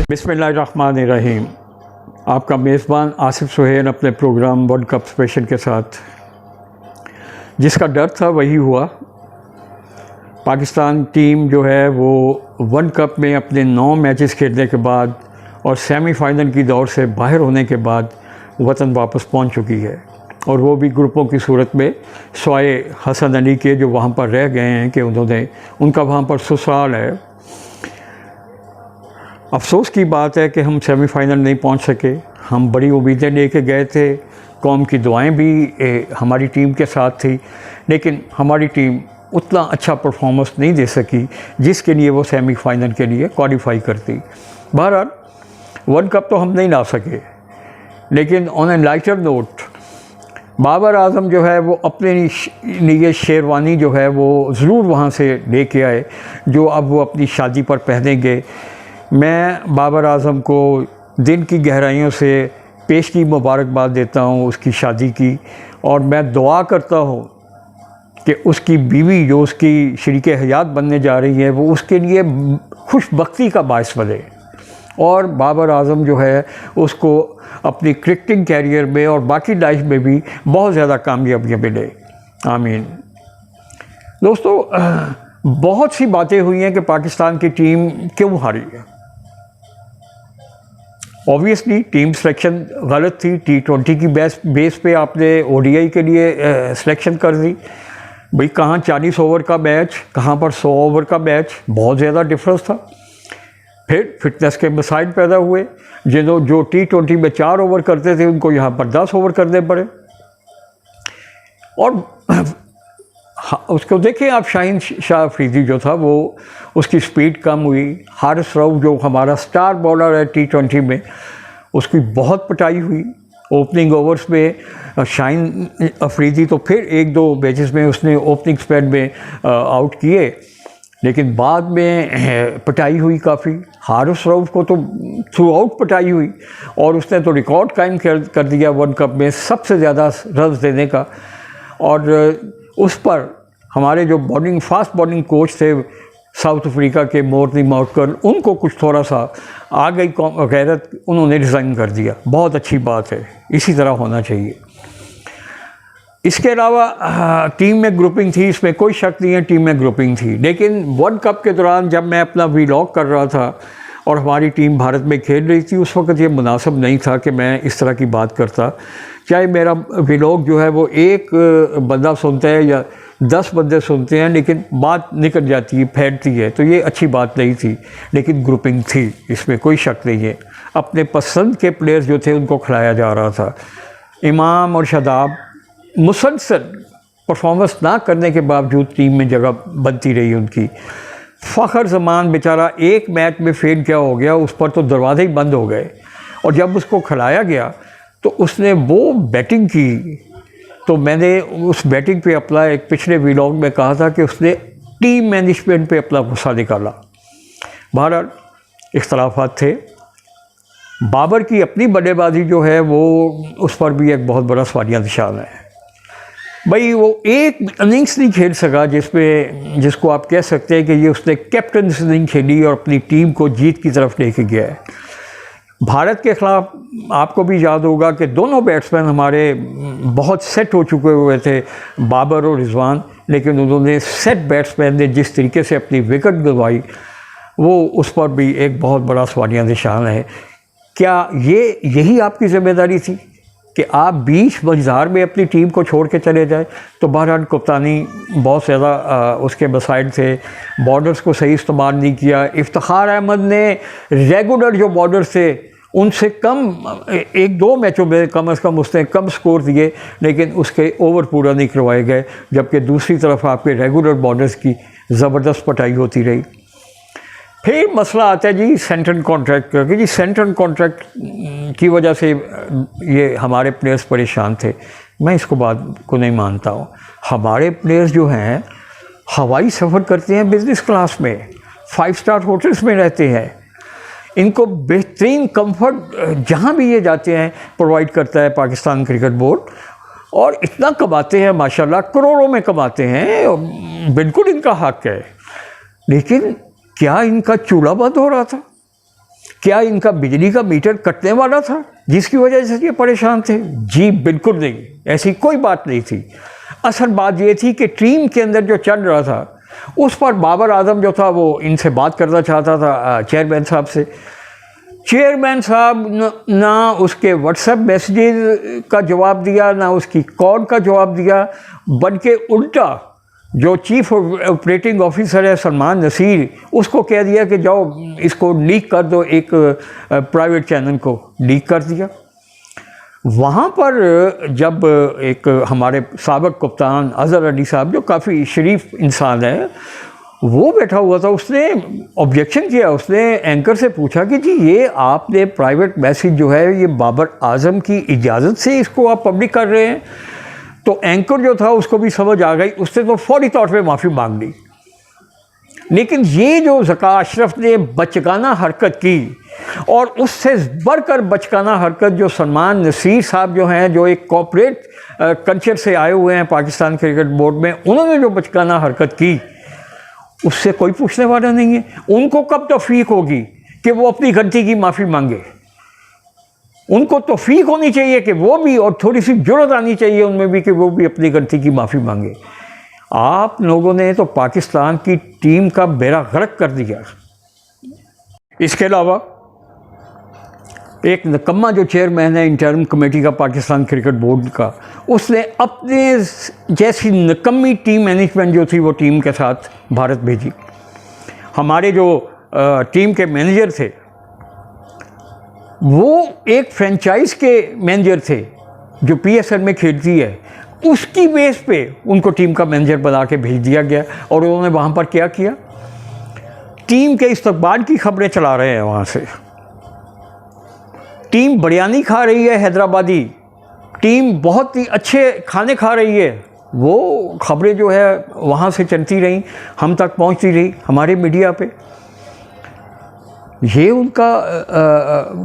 बिस्मिल्लाहिर्रहमानिर्रहीम। आपका मेज़बान आसिफ सुहेल अपने प्रोग्राम वर्ल्ड कप स्पेशल के साथ। जिसका डर था वही हुआ। पाकिस्तान टीम जो है वो वर्ल्ड कप में अपने 9 मैचेस खेलने के बाद और सेमीफाइनल की दौड़ से बाहर होने के बाद वतन वापस पहुंच चुकी है, और वो भी ग्रुपों की सूरत में, स्वाए हसन अली के जो वहाँ पर रह गए हैं कि उनका वहाँ पर ससुराल है। अफसोस की बात है कि हम सेमीफाइनल नहीं पहुंच सके। हम बड़ी उम्मीदें लेके गए थे, कौम की दुआएं भी हमारी टीम के साथ थी, लेकिन हमारी टीम उतना अच्छा परफॉर्मेंस नहीं दे सकी जिसके लिए वो सेमीफाइनल के लिए क्वालिफाई करती। बहरहाल वर्ल्ड कप तो हम नहीं ला सके, लेकिन on a lighter note Babar Azam जो है वो अपने लिए शेरवानी जो है वो ज़रूर वहाँ से लेके आए, जो अब वो अपनी शादी पर पहनेंगे। मैं बाबर आजम को दिल की गहराइयों से पेश की मुबारकबाद देता हूँ उसकी शादी की, और मैं दुआ करता हूँ कि उसकी बीवी जो उसकी शरीक हयात बनने जा रही है वो उसके लिए खुशबख्ती का बायस बने, और बाबर आजम जो है उसको अपनी क्रिकेटिंग कैरियर में और बाकी लाइफ में भी बहुत ज़्यादा कामयाबियाँ मिले। आमीन। दोस्तों, बहुत सी बातें हुई हैं कि पाकिस्तान की टीम क्यों हारी है। ऑब्वियसली टीम सिलेक्शन गलत थी। T20 की बेस पे आपने ODI के लिए सिलेक्शन कर दी। भाई कहाँ 40 ओवर का मैच, कहाँ पर 100 ओवर का मैच, बहुत ज़्यादा डिफरेंस था। फिर फिटनेस के मसाइल पैदा हुए। जो T20 में 4 ओवर करते थे उनको यहाँ पर 10 ओवर करने पड़े। और उसको देखें आप, शाहीन शाह अफरीदी जो था वो उसकी स्पीड कम हुई। हारिस रऊफ जो हमारा स्टार बॉलर है T20 में, उसकी बहुत पिटाई हुई। ओपनिंग ओवर्स में शाहीन अफरीदी तो फिर 1-2 मैचेस में उसने ओपनिंग स्पेल में आउट किए, लेकिन बाद में पिटाई हुई काफ़ी। हारिस रऊफ को तो थ्रू आउट पिटाई हुई, और उसने तो रिकॉर्ड कायम कर दिया वर्ल्ड कप में सबसे ज़्यादा रन देने का। और उस पर हमारे जो फास्ट बॉलिंग कोच थे साउथ अफ्रीका के मोर्नी मॉर्कन, उनको कुछ थोड़ा सा आ गई गैरत, उन्होंने रिज़ाइन कर दिया। बहुत अच्छी बात है, इसी तरह होना चाहिए। इसके अलावा टीम में ग्रुपिंग थी, इसमें कोई शक नहीं है, टीम में ग्रुपिंग थी। लेकिन वर्ल्ड कप के दौरान जब मैं अपना व्लॉग कर रहा था और हमारी टीम भारत में खेल रही थी, उस वक्त ये मुनासिब नहीं था कि मैं इस तरह की बात करता। चाहे मेरा व्लॉग जो है वो एक बंदा सुनता है या 10 बंदे सुनते हैं, लेकिन बात निकल जाती है, फैलती है, तो ये अच्छी बात नहीं थी। लेकिन ग्रुपिंग थी, इसमें कोई शक नहीं है। अपने पसंद के प्लेयर्स जो थे उनको खिलाया जा रहा था। इमाम और शादाब मुसलसल परफॉर्मेंस ना करने के बावजूद टीम में जगह बनती रही उनकी। फ़खर ज़मान बेचारा एक मैच में फेल क्या हो गया, उस पर तो दरवाजे ही बंद हो गए, और जब उसको खिलाया गया तो उसने वो बैटिंग की। तो मैंने उस बैटिंग पे अपना एक पिछले व्लॉग में कहा था कि उसने टीम मैनेजमेंट पे अपना गुस्सा निकाला। बहरहाल इख्तलाफात थे। बाबर की अपनी बल्लेबाजी जो है वो, उस पर भी एक बहुत बड़ा सवालिया निशान है। भाई वो एक इनिंग्स नहीं खेल सका जिसको आप कह सकते हैं कि ये उसने कैप्टन इनिंग खेली और अपनी टीम को जीत की तरफ लेके गया है। भारत के ख़िलाफ़ आपको भी याद होगा कि दोनों बैट्समैन हमारे बहुत सेट हो चुके हुए थे, बाबर और रिजवान, लेकिन उन्होंने सेट बैट्समैन ने जिस तरीके से अपनी विकेट गंवाई, वो उस पर भी एक बहुत बड़ा सवालिया निशान है। क्या यही आपकी ज़िम्मेदारी थी कि आप बीच मझधार में अपनी टीम को छोड़ के चले जाए? तो बहरहाल कप्तानी बहुत ज़्यादा उसके मसाइल थे। बॉलर्स को सही इस्तेमाल नहीं किया। इफ्तिखार अहमद ने रेगुलर जो बॉलर्स थे उनसे कम 1-2 मैचों में कम से कम उसने कम स्कोर दिए, लेकिन उसके ओवर पूरा नहीं करवाए गए, जबकि दूसरी तरफ आपके रेगुलर बॉलर्स की ज़बरदस्त पिटाई होती रही। फिर मसला आता है जी सेंट्रल कॉन्ट्रैक्ट का, कि जी सेंट्रल कॉन्ट्रैक्ट की वजह से ये हमारे प्लेयर्स परेशान थे। मैं इसको बात को नहीं मानता हूँ। हमारे प्लेयर्स जो हैं हवाई सफ़र करते हैं बिज़नेस क्लास में, 5 स्टार होटल्स में रहते हैं। इनको बेहतरीन कंफर्ट जहाँ भी ये जाते हैं प्रोवाइड करता है पाकिस्तान क्रिकेट बोर्ड, और इतना कमाते हैं माशाल्लाह, करोड़ों में कमाते हैं, बिल्कुल इनका हक है। लेकिन क्या इनका चूल्हा बंद हो रहा था? क्या इनका बिजली का मीटर कटने वाला था जिसकी वजह से ये परेशान थे? जी बिल्कुल नहीं, ऐसी कोई बात नहीं थी। असल बात ये थी कि टीम के अंदर जो चल रहा था उस पर बाबर आजम जो था वो इनसे बात करना चाहता था, चेयरमैन साहब से। चेयरमैन साहब ना उसके व्हाट्सएप मैसेजेस का जवाब दिया, ना उसकी कॉल का जवाब दिया, बल्कि उल्टा जो चीफ ऑपरेटिंग ऑफिसर है सलमान नसीर, उसको कह दिया कि जाओ इसको लीक कर दो, एक प्राइवेट चैनल को लीक कर दिया। वहाँ पर जब एक हमारे साबिक कप्तान अज़हर अली साहब जो काफ़ी शरीफ इंसान है, वो बैठा हुआ था, उसने ऑब्जेक्शन किया। उसने एंकर से पूछा कि जी ये आपने प्राइवेट मैसेज जो है ये बाबर आजम की इजाज़त से इसको आप पब्लिक कर रहे हैं? तो एंकर जो था उसको भी समझ आ गई, उसने तो फौरी तौर पे माफ़ी मांग ली। लेकिन ये जो ज़का अशरफ ने बचकाना हरकत की, और उससे बढ़कर बचकाना हरकत जो सलमान नसीर साहब जो हैं, जो एक कॉर्पोरेट कल्चर से आए हुए हैं पाकिस्तान क्रिकेट बोर्ड में, उन्होंने जो बचकाना हरकत की उससे कोई पूछने वाला नहीं है। उनको कब तौफीक होगी कि वो अपनी गलती की माफ़ी मांगे? उनको तौफीक होनी चाहिए कि वो भी, और थोड़ी सी जुर्रत आनी चाहिए उनमें भी कि वो भी अपनी गलती की माफ़ी मांगे। आप लोगों ने तो पाकिस्तान की टीम का बेड़ा गर्क कर दिया। इसके अलावा एक निकम्मा जो चेयरमैन है इंटरिम कमेटी का पाकिस्तान क्रिकेट बोर्ड का, उसने अपने जैसी निकम्मी टीम मैनेजमेंट जो थी वो टीम के साथ भारत भेजी। हमारे जो टीम के मैनेजर थे वो एक फ्रेंचाइज के मैनेजर थे जो PSL में खेलती है, उसकी बेस पे उनको टीम का मैनेजर बना के भेज दिया गया। और उन्होंने वहाँ पर क्या किया? टीम के इस्तकबाल की खबरें चला रहे हैं वहाँ से। टीम बिरयानी खा रही है हैदराबादी, टीम बहुत ही अच्छे खाने खा रही है, वो खबरें जो है वहाँ से चलती रहीं, हम तक पहुँचती रही, हमारे मीडिया पे। ये उनका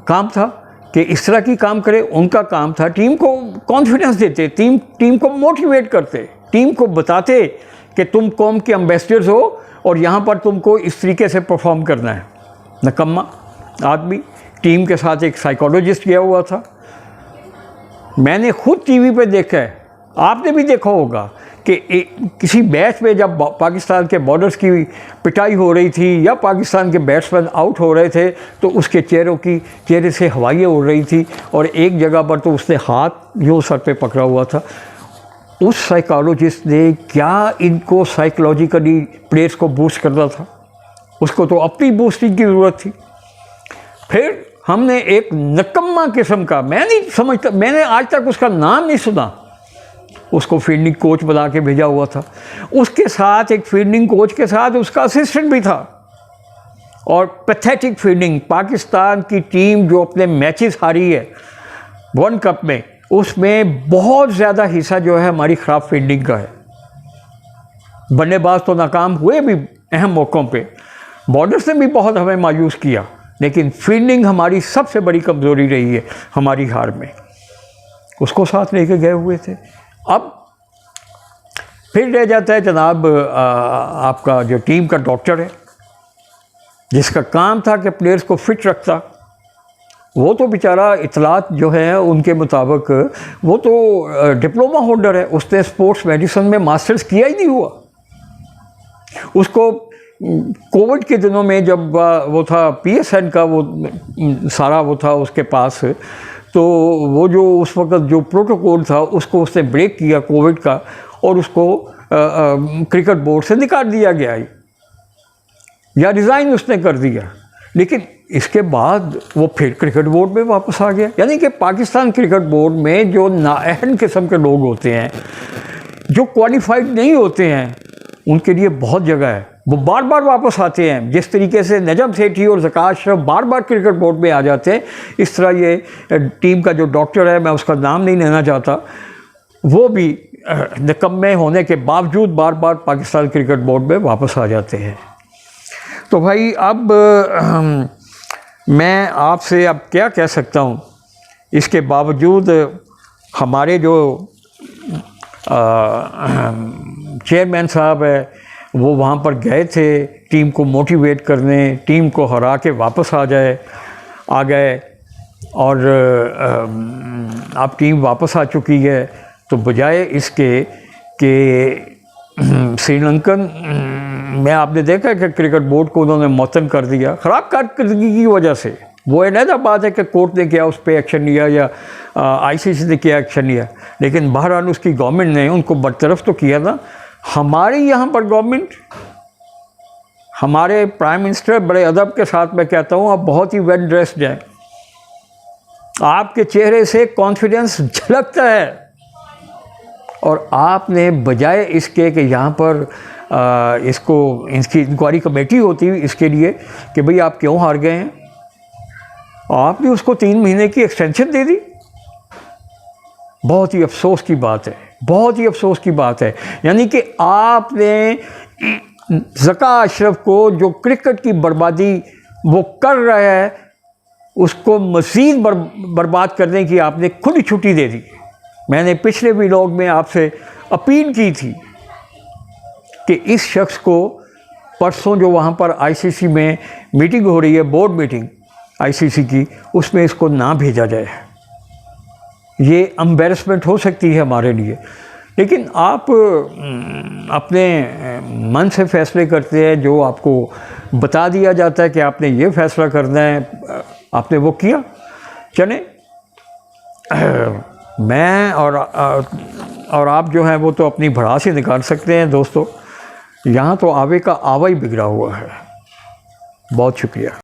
काम था कि इस तरह की काम करे। उनका काम था टीम को कॉन्फिडेंस देते, टीम को मोटिवेट करते, टीम को बताते कि तुम कौम के एम्बेसडर्स हो और यहाँ पर तुमको इस तरीके से परफॉर्म करना है। निकम्मा आदमी, टीम के साथ एक साइकोलॉजिस्ट गया हुआ था। मैंने खुद टीवी पे देखा है, आपने भी देखा होगा कि किसी मैच में जब पाकिस्तान के बॉलर्स की पिटाई हो रही थी या पाकिस्तान के बैट्समैन आउट हो रहे थे तो उसके चेहरे से हवाइयाँ उड़ रही थी, और एक जगह पर तो उसने हाथ यूँ सर पे पकड़ा हुआ था। उस साइकोलॉजिस्ट ने क्या इनको साइकोलॉजिकली प्लेयर्स को बूस्ट करना था, उसको तो अपनी बूस्टिंग की ज़रूरत थी। फिर हमने एक निकम्मा किस्म का, मैं नहीं समझता, मैंने आज तक उसका नाम नहीं सुना, उसको फील्डिंग कोच बना के भेजा हुआ था। उसके साथ एक फील्डिंग कोच के साथ उसका असिस्टेंट भी था। और पैथेटिक फील्डिंग, पाकिस्तान की टीम जो अपने मैचेस हारी है वर्ल्ड कप में, उसमें बहुत ज़्यादा हिस्सा जो है हमारी ख़राब फील्डिंग का है। बल्लेबाज तो नाकाम हुए भी अहम मौक़ों पे, बॉलर्स ने भी बहुत हमें मायूस किया, लेकिन फील्डिंग हमारी सबसे बड़ी कमज़ोरी रही है हमारी हार में। उसको साथ लेके गए हुए थे। अब फिर रह जाता है जनाब आपका जो टीम का डॉक्टर है, जिसका काम था कि प्लेयर्स को फिट रखता, वो तो बेचारा इतलात जो है उनके मुताबिक वो तो डिप्लोमा होल्डर है, उसने स्पोर्ट्स मेडिसिन में मास्टर्स किया ही नहीं हुआ। उसको कोविड के दिनों में जब वो था PSN का वो सारा वो था उसके पास, तो वो जो उस वक्त जो प्रोटोकॉल था उसको उसने ब्रेक किया कोविड का, और उसको क्रिकेट बोर्ड से निकाल दिया गया या रिज़ाइन उसने कर दिया। लेकिन इसके बाद वो फिर क्रिकेट बोर्ड में वापस आ गया। यानी कि पाकिस्तान क्रिकेट बोर्ड में जो नाअहल किस्म के लोग होते हैं, जो क्वालिफाइड नहीं होते हैं, उनके लिए बहुत जगह है, वो बार बार वापस आते हैं। जिस तरीके से नजम सेठी और ज़का अशरफ बार बार क्रिकेट बोर्ड में आ जाते हैं, इस तरह ये टीम का जो डॉक्टर है, मैं उसका नाम नहीं लेना चाहता, वो भी निकम्मे होने के बावजूद बार बार पाकिस्तान क्रिकेट बोर्ड में वापस आ जाते हैं। तो भाई अब मैं आपसे अब क्या कह सकता हूँ, इसके बावजूद हमारे जो चेयरमैन साहब है वो वहाँ पर गए थे टीम को मोटिवेट करने, टीम को हरा के वापस आ जाए। आ गए और अब टीम वापस आ चुकी है, तो बजाय इसके कि श्रीलंकन में आपने देखा कि क्रिकेट बोर्ड को उन्होंने मुअत्तल कर दिया ख़राब कारकर्दगी की वजह से। वो अलग बात है कि कोर्ट ने क्या उस पर एक्शन लिया या आईसीसी ने क्या एक्शन लिया, लेकिन बहरहाल उसकी गवर्नमेंट ने उनको बरतरफ तो किया ना। हमारे यहाँ पर गवर्नमेंट, हमारे प्राइम मिनिस्टर बड़े अदब के साथ मैं कहता हूँ, आप बहुत ही वेल ड्रेस्ड हैं, आपके चेहरे से कॉन्फिडेंस झलकता है, और आपने बजाय इसके कि यहाँ पर इसकी इंक्वायरी कमेटी होती इसके लिए कि भाई आप क्यों हार गए हैं, आपने उसको 3 महीने की एक्सटेंशन दे दी। बहुत ही अफसोस की बात है, बहुत ही अफसोस की बात है। यानी कि आपने ज़का अशरफ को, जो क्रिकेट की बर्बादी वो कर रहा है, उसको मज़ीद बर्बाद करने की आपने खुली छुट्टी दे दी। मैंने पिछले व्लॉग में आपसे अपील की थी कि इस शख्स को परसों जो वहाँ पर आईसीसी में मीटिंग हो रही है, बोर्ड मीटिंग आईसीसी की, उसमें इसको ना भेजा जाए। ये एम्बैरेसमेंट हो सकती है हमारे लिए। लेकिन आप अपने मन से फ़ैसले करते हैं, जो आपको बता दिया जाता है कि आपने ये फ़ैसला करना है, आपने वो किया। चलें, मैं और आप जो हैं वो तो अपनी भड़ास ही निकाल सकते हैं दोस्तों। यहाँ तो आवे का आवा ही बिगड़ा हुआ है। बहुत शुक्रिया।